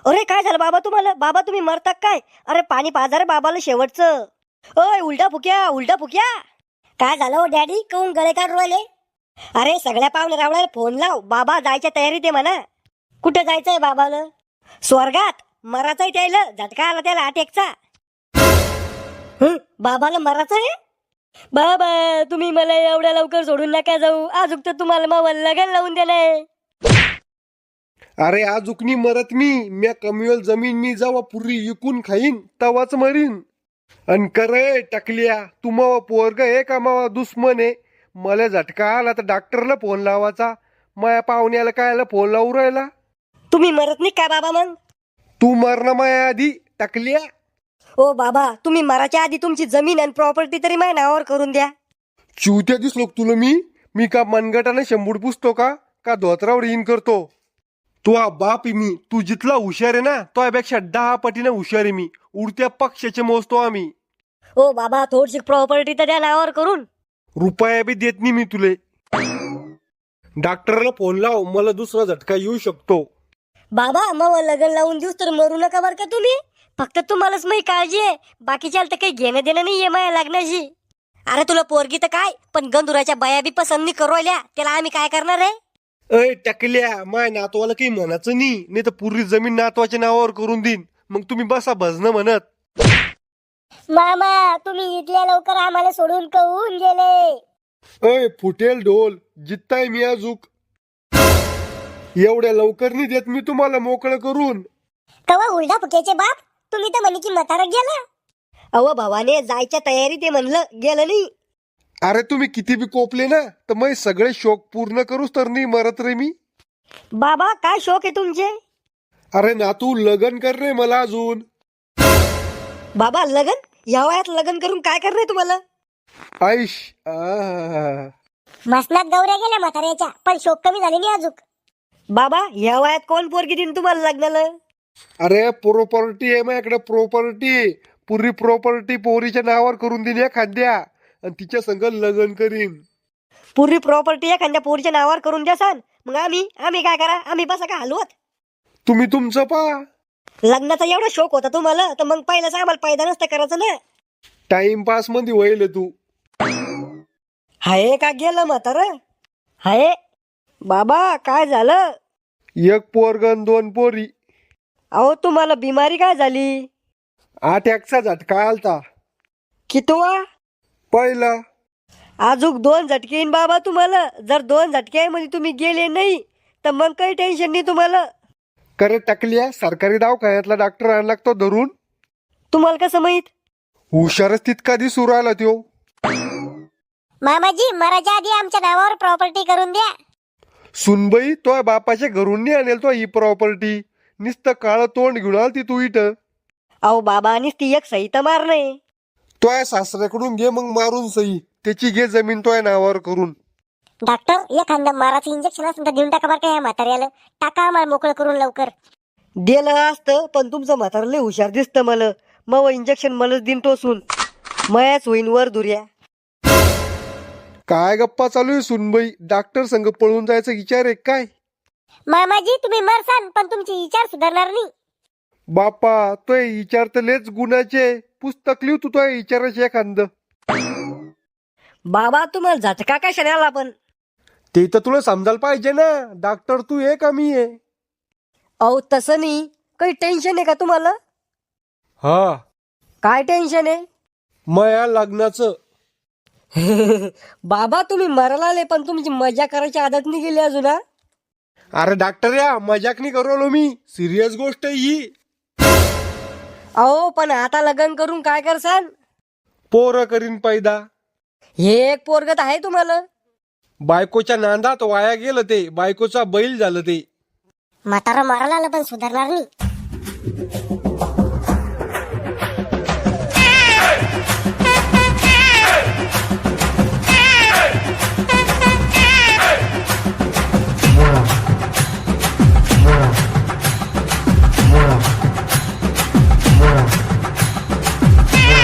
अरे काय झालं बाबा तुम्हाला? बाबा तुम्ही मरता काय? अरे पाणी पाजा रे बाबाला शेवटचं. ओय उलटा फुक्या उलटा फुक्या. काय झालं हो डॅडी? काऊन गळे काढ राहिले? अरे सगळ्या पाहुणे रावळ्याला फोन लाव, बाबा जायच्या तयारीत आहे म्हणा. कुठे जायचंय बाबाला? स्वर्गात. मराचाय त्याला, झटका आला त्याला अटॅकचा. बाबाला मराचंय? बाबा तुम्ही मला एवढ्या लवकर सोडून नका जाऊ, अजून तर तुम्हाला मग लगन लावून देणार. अरे आज उकनी मरत मी कमीवेल जमीन मी जावा पुरी इकून खाईन तवाच मरीन. अन करे टकल्या तू मावा पोरग आहे का मावा दुश्मन आहे? मला झटका आला तर डॉक्टरला फोन लावायचा, माया पाहुण्याला कायला फोन लावू राहिला? तुम्ही मरत नाही का बाबा मग? तू मरण माया आधी टकल्या. ओ बाबा तुम्ही मराच्या आधी तुमची जमीन आणि प्रॉपर्टी तरी माझ्या नावावर करून द्या. चिवत्या दिसलो तुला मी का मनगटाने शंभूड पुसतो का धोत्रावर इन करतो? तू हा बाप आहे मी, तू जितला हुशार आहे ना त्यापेक्षा 10 पटीने हुशार आहे मी. उडत्या पक्षाचे मोजतो आम्ही. ओ बाबा थोडीशी प्रॉपर्टी तर द्या नावावर करून. रुपया बी देत नाही मी तुले. डॉक्टरला फोन लाव, मला दुसरा झटका येऊ शकतो. बाबा मग लग्न लावून देऊस तर मरू नका बर का तुम्ही. फक्त तुम्हालाच माझी काळजी आहे, बाकीच्याला तर काही घेणं देणं नाहीये माझ्या लग्नाशी. अरे तुला पोरगी तर काय, पण गंधुराच्या बाया बी पसंत नाही करू राहिल्या, त्याला आम्ही काय करणार आहे? अय टाकल्या, माय नातवाला काही म्हणायचं नाही तर पुरी जमीन नातवाच्या नावावर करून देईन. मग तुम्ही बसा भजन म्हणत. मामा तुम्ही इथल्या लवकर आम्हाला सोडून कहून गेले. अय फुटेल ढोल, जित्ताय मी अजूक. एवढ्या लवकर नाही देत मी तुम्हाला मोकळं करून. कवा उलटा फुक्याचे बाप, तुम्ही तर म्हणे की म्हातारा गेला. अहो भावाने जायच्या तयारीत आहे म्हणलं, गेलं नाही. अरे तुम्ही किती बी कोपले ना तर मग सगळे शोक पूर्ण करूच तर नाही मरत रे मी. बाबा काय शौक आहे तुमचे? अरे नातू लगन कर रे मला अजून. बाबा लगन? या वयात लगन करून काय करणार तुम्हाला? आईश मसनात गौऱ्या गेल्या म्हाताऱ्याच्या, पण शोक कमी झाले नाही अजून. बाबा या वयात कोण पोरगी देईन तुम्हाला लग्नाला? अरे प्रॉपर्टी आहे माझ्याकडे, प्रॉपर्टी. पुरी प्रॉपर्टी पोरीच्या नावावर करून देईन एखाद्या आणि तिच्या संग लग्न करीन. पूर्वी प्रॉपर्टी एखाद्या पोरीच्या नावावर करून द्या सांग, मग आम्ही काय करा? आम्ही बसा का हलवत? तुम्ही तुमचं पा. लग्नाचा एवढा शौक होता तुम्हाला तर मग पहिलाच आम्हाला पैदा नसतं करायचं ना. टाइमपास मध्ये होईल तू. हाय का गेलं म्हातार? हाय बाबा काय झालं? एक पोरगन 2 पोरी. अहो तुम्हाला बिमारी काय झाली? अटॅकचा झटका आलता. कितवा? पहिला. अजून 2 झटके येईन बाबा तुम्हाला. जर 2 झटक्यामध्ये तुम्ही गेले नाही तर मग काही टेन्शन नाही तुम्हाला. करे टाकल्या, सरकारी दवाखान्यातला डॉक्टर आणला लागतो धरून. तुम्हाला कसं माहित? हुशारच तितका दिसू राहिला त्यो. मामाजी मराच्या आधी आमच्या नावावर प्रॉपर्टी करून द्या. सुनबाई तो बापाच्या घरून नाही आणेल तो ही प्रॉपर्टी. नुसतं काळ तोंड घेऊन आलती तू इथं. अहो बाबानीच ती एक सही तर मारणे. तो सासऱ्याकडून घे मग मारून सही, त्याची घे जमीन तो नावावर करून. डॉक्टर एखादा माराचं इंजेक्शन असं तर देऊन टाका बरं का या म्हाताऱ्याला. टाका आम्हाला मोकळं करून लवकर. दिलं असतं पण तुमचं म्हातारं लय हुशार दिसतं मला. मग इंजेक्शन मलाच दिन टोसून मयाच होईन वर दुर्या. काय गप्पा चालू आहे सुनबाई? डॉक्टर संग पळून जायचा विचार आहे काय? मामाजी तुम्ही मरसान पण तुमचे विचार सुधारणार नाही. बापा तो विचार तर लेच गुणाचे. पुस्तक लिहू तू तो विचाराचे एखादं. बाबा तुम्हाला झटका कशाने आला पण? ते तर तुला समजायला पाहिजे ना, डॉक्टर तू आहे का मी आहे? अहो तसं नाही, काही टेन्शन आहे का तुम्हाला? हा. काय टेन्शन आहे? माया लग्नाचं. बाबा तुम्ही मरायला आले पण तुमची मजा करायची आदत नाही गेली अजून. अरे डॉक्टर या मजाक नाही करू मी, सिरियस गोष्ट आहे ही. अहो पण आता लग्न करून काय करसान? पोरं करीन पैदा. हे एक पोरगत आहे तुम्हाला. बायकोच्या नांदात वाया गेलं ते, बायकोचा बैल झालं ते. म्हातारा मारायला आलं पण सुधारणार नाही.